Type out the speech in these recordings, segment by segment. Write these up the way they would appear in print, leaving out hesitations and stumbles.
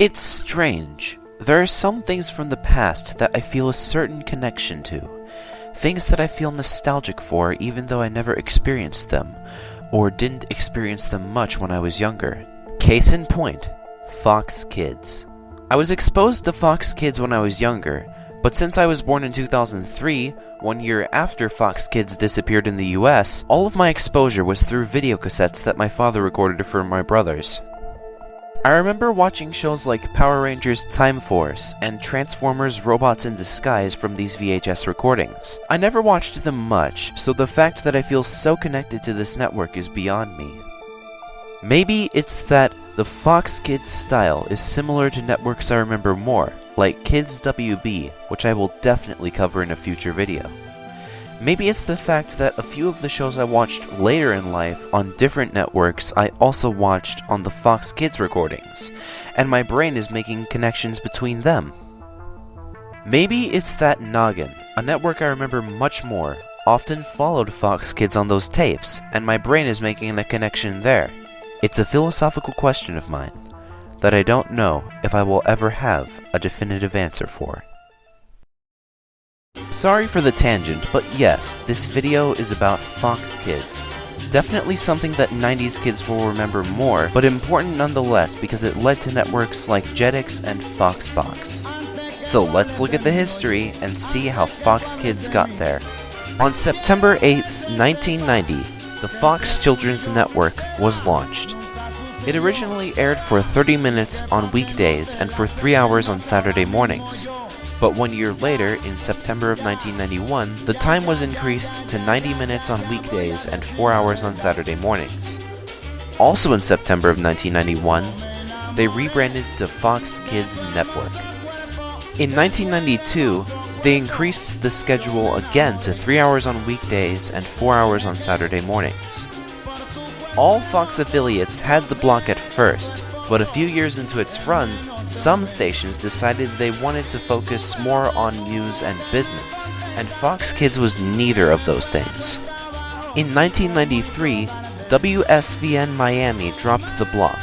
It's strange. There are some things from the past that I feel a certain connection to. Things that I feel nostalgic for even though I never experienced them, or didn't experience them much when I was younger. Case in point, Fox Kids. I was exposed to Fox Kids when I was younger, but since I was born in 2003, 1 year after Fox Kids disappeared in the US, all of my exposure was through videocassettes that my father recorded for my brothers. I remember watching shows like Power Rangers Time Force and Transformers Robots in Disguise from these VHS recordings. I never watched them much, so the fact that I feel so connected to this network is beyond me. Maybe it's that the Fox Kids style is similar to networks I remember more, like Kids WB, which I will definitely cover in a future video. Maybe it's the fact that a few of the shows I watched later in life on different networks I also watched on the Fox Kids recordings, and my brain is making connections between them. Maybe it's that Noggin, a network I remember much more, often followed Fox Kids on those tapes, and my brain is making a connection there. It's a philosophical question of mine that I don't know if I will ever have a definitive answer for. Sorry for the tangent, but yes, this video is about Fox Kids. Definitely something that 90s kids will remember more, but important nonetheless because it led to networks like Jetix and Foxbox. So let's look at the history and see how Fox Kids got there. On September 8th, 1990, the Fox Children's Network was launched. It originally aired for 30 minutes on weekdays and for 3 hours on Saturday mornings. But 1 year later, in September of 1991, the time was increased to 90 minutes on weekdays and 4 hours on Saturday mornings. Also in September of 1991, they rebranded to Fox Kids Network. In 1992, they increased the schedule again to 3 hours on weekdays and 4 hours on Saturday mornings. All Fox affiliates had the block at first, but a few years into its run, some stations decided they wanted to focus more on news and business, and Fox Kids was neither of those things. In 1993, WSVN Miami dropped the block.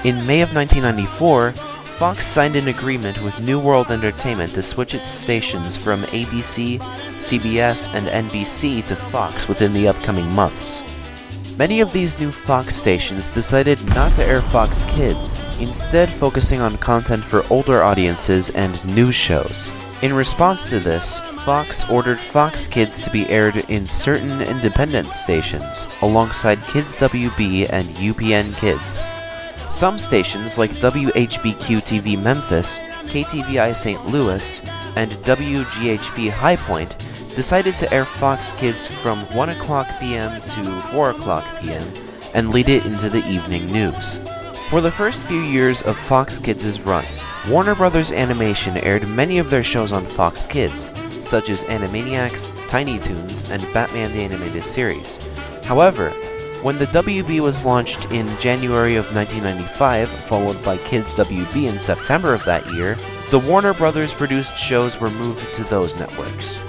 In May of 1994, Fox signed an agreement with New World Entertainment to switch its stations from ABC, CBS, and NBC to Fox within the upcoming months. Many of these new Fox stations decided not to air Fox Kids, instead focusing on content for older audiences and news shows. In response to this, Fox ordered Fox Kids to be aired in certain independent stations, alongside Kids WB and UPN Kids. Some stations like WHBQ-TV Memphis, KTVI St. Louis, and WGHP High Point decided to air Fox Kids from 1 o'clock p.m. to 4 o'clock p.m. and lead it into the evening news. For the first few years of Fox Kids' run, Warner Bros. Animation aired many of their shows on Fox Kids, such as Animaniacs, Tiny Toons, and Batman the Animated Series. However, when the WB was launched in January of 1995, followed by Kids WB in September of that year, the Warner Bros. Produced shows were moved to those networks.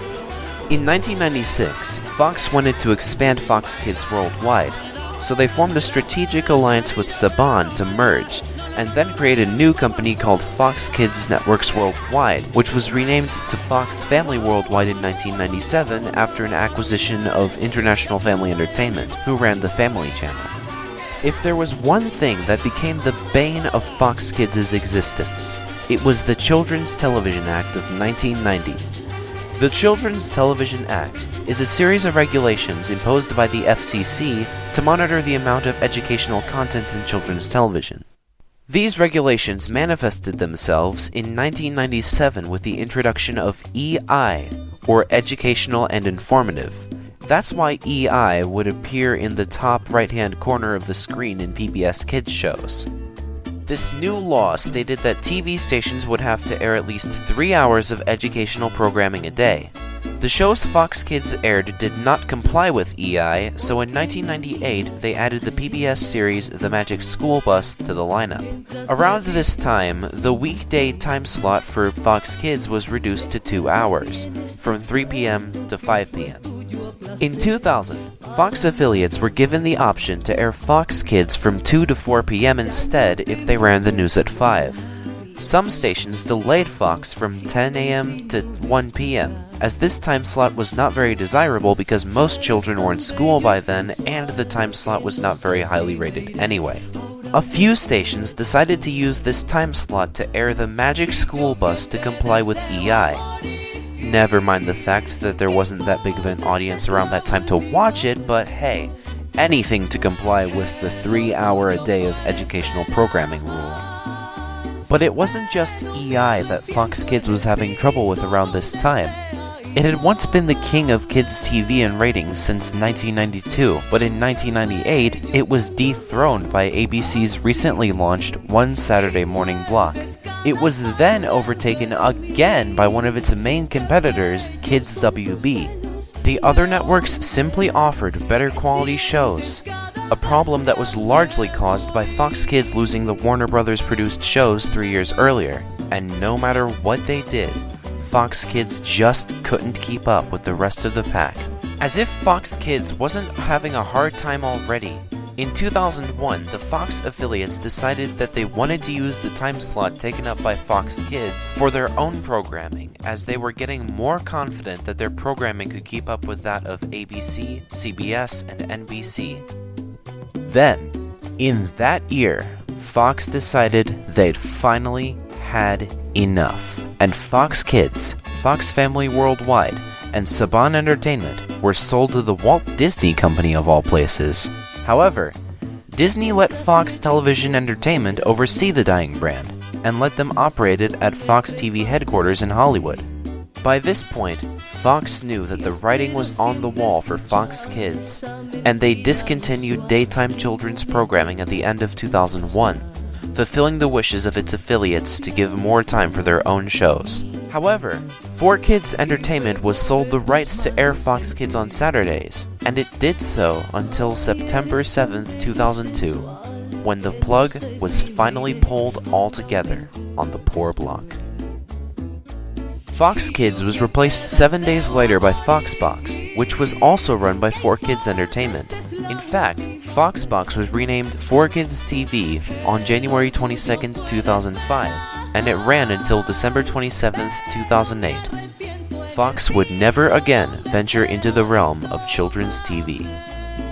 In 1996, Fox wanted to expand Fox Kids worldwide, so they formed a strategic alliance with Saban to merge, and then create a new company called Fox Kids Networks Worldwide, which was renamed to Fox Family Worldwide in 1997 after an acquisition of International Family Entertainment, who ran the Family Channel. If there was one thing that became the bane of Fox Kids' existence, it was the Children's Television Act of 1990. The Children's Television Act is a series of regulations imposed by the FCC to monitor the amount of educational content in children's television. These regulations manifested themselves in 1997 with the introduction of EI, or Educational and Informative. That's why EI would appear in the top right-hand corner of the screen in PBS Kids shows. This new law stated that TV stations would have to air at least 3 hours of educational programming a day. The shows Fox Kids aired did not comply with EI, so in 1998 they added the PBS series The Magic School Bus to the lineup. Around this time, the weekday time slot for Fox Kids was reduced to 2 hours, from 3 p.m. to 5 p.m. In 2000, Fox affiliates were given the option to air Fox Kids from 2 to 4 p.m. instead if they ran the news at 5. Some stations delayed Fox from 10 a.m. to 1 p.m., as this time slot was not very desirable because most children were in school by then and the time slot was not very highly rated anyway. A few stations decided to use this time slot to air the Magic School Bus to comply with EI. Never mind the fact that there wasn't that big of an audience around that time to watch it, but hey, anything to comply with the 3-hour-a-day of educational programming rule. But it wasn't just EI that Fox Kids was having trouble with around this time. It had once been the king of kids' TV in ratings since 1992, but in 1998, it was dethroned by ABC's recently launched One Saturday Morning block. It was then overtaken again by one of its main competitors, Kids WB. The other networks simply offered better quality shows, a problem that was largely caused by Fox Kids losing the Warner Brothers produced shows 3 years earlier, and no matter what they did, Fox Kids just couldn't keep up with the rest of the pack. As if Fox Kids wasn't having a hard time already, in 2001, the Fox affiliates decided that they wanted to use the time slot taken up by Fox Kids for their own programming, as they were getting more confident that their programming could keep up with that of ABC, CBS, and NBC. Then, in that year, Fox decided they'd finally had enough. And Fox Kids, Fox Family Worldwide, and Saban Entertainment were sold to the Walt Disney Company of all places. However, Disney let Fox Television Entertainment oversee the dying brand, and let them operate it at Fox TV headquarters in Hollywood. By this point, Fox knew that the writing was on the wall for Fox Kids, and they discontinued daytime children's programming at the end of 2001. Fulfilling the wishes of its affiliates to give more time for their own shows. However, 4Kids Entertainment was sold the rights to air Fox Kids on Saturdays, and it did so until September 7th, 2002, when the plug was finally pulled altogether on the poor block. Fox Kids was replaced 7 days later by Foxbox, which was also run by 4Kids Entertainment. In fact, Foxbox was renamed 4Kids TV on January 22, 2005, and it ran until December 27, 2008. Fox would never again venture into the realm of children's TV.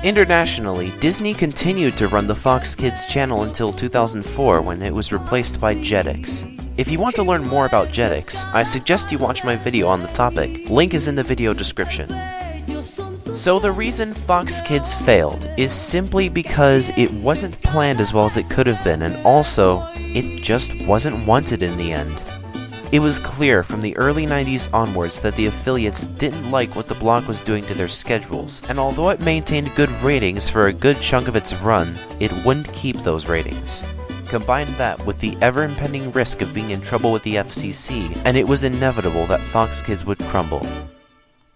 Internationally, Disney continued to run the Fox Kids channel until 2004 when it was replaced by Jetix. If you want to learn more about Jetix, I suggest you watch my video on the topic. Link is in the video description. So the reason Fox Kids failed is simply because it wasn't planned as well as it could have been, and also, it just wasn't wanted in the end. It was clear from the early 90s onwards that the affiliates didn't like what the block was doing to their schedules, and although it maintained good ratings for a good chunk of its run, it wouldn't keep those ratings. Combine that with the ever-impending risk of being in trouble with the FCC, and it was inevitable that Fox Kids would crumble.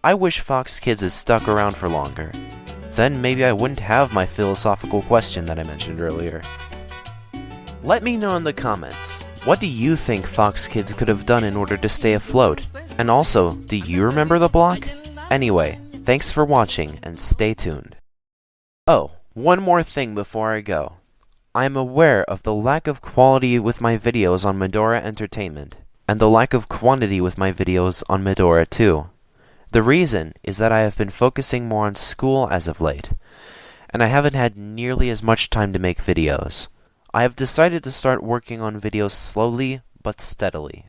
I wish Fox Kids had stuck around for longer. Then maybe I wouldn't have my philosophical question that I mentioned earlier. Let me know in the comments, what do you think Fox Kids could have done in order to stay afloat? And also, do you remember the block? Anyway, thanks for watching and stay tuned. Oh, one more thing before I go. I am aware of the lack of quality with my videos on Medora Entertainment, and the lack of quantity with my videos on Medora too. The reason is that I have been focusing more on school as of late, and I haven't had nearly as much time to make videos. I have decided to start working on videos slowly but steadily.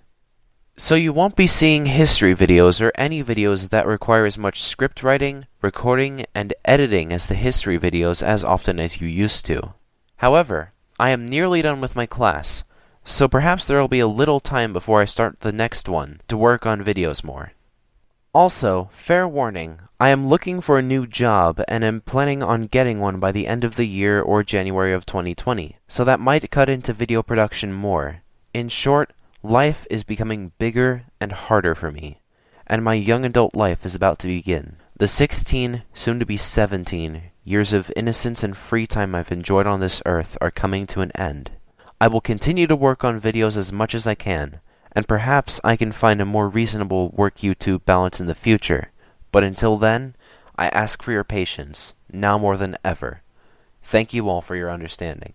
So you won't be seeing history videos or any videos that require as much script writing, recording, and editing as the history videos as often as you used to. However, I am nearly done with my class, so perhaps there will be a little time before I start the next one to work on videos more. Also, fair warning, I am looking for a new job and am planning on getting one by the end of the year or January of 2020, so that might cut into video production more. In short, life is becoming bigger and harder for me, and my young adult life is about to begin. The 16, soon to be 17, years of innocence and free time I've enjoyed on this earth are coming to an end. I will continue to work on videos as much as I can, and perhaps I can find a more reasonable work YouTube balance in the future, but until then, I ask for your patience, now more than ever. Thank you all for your understanding.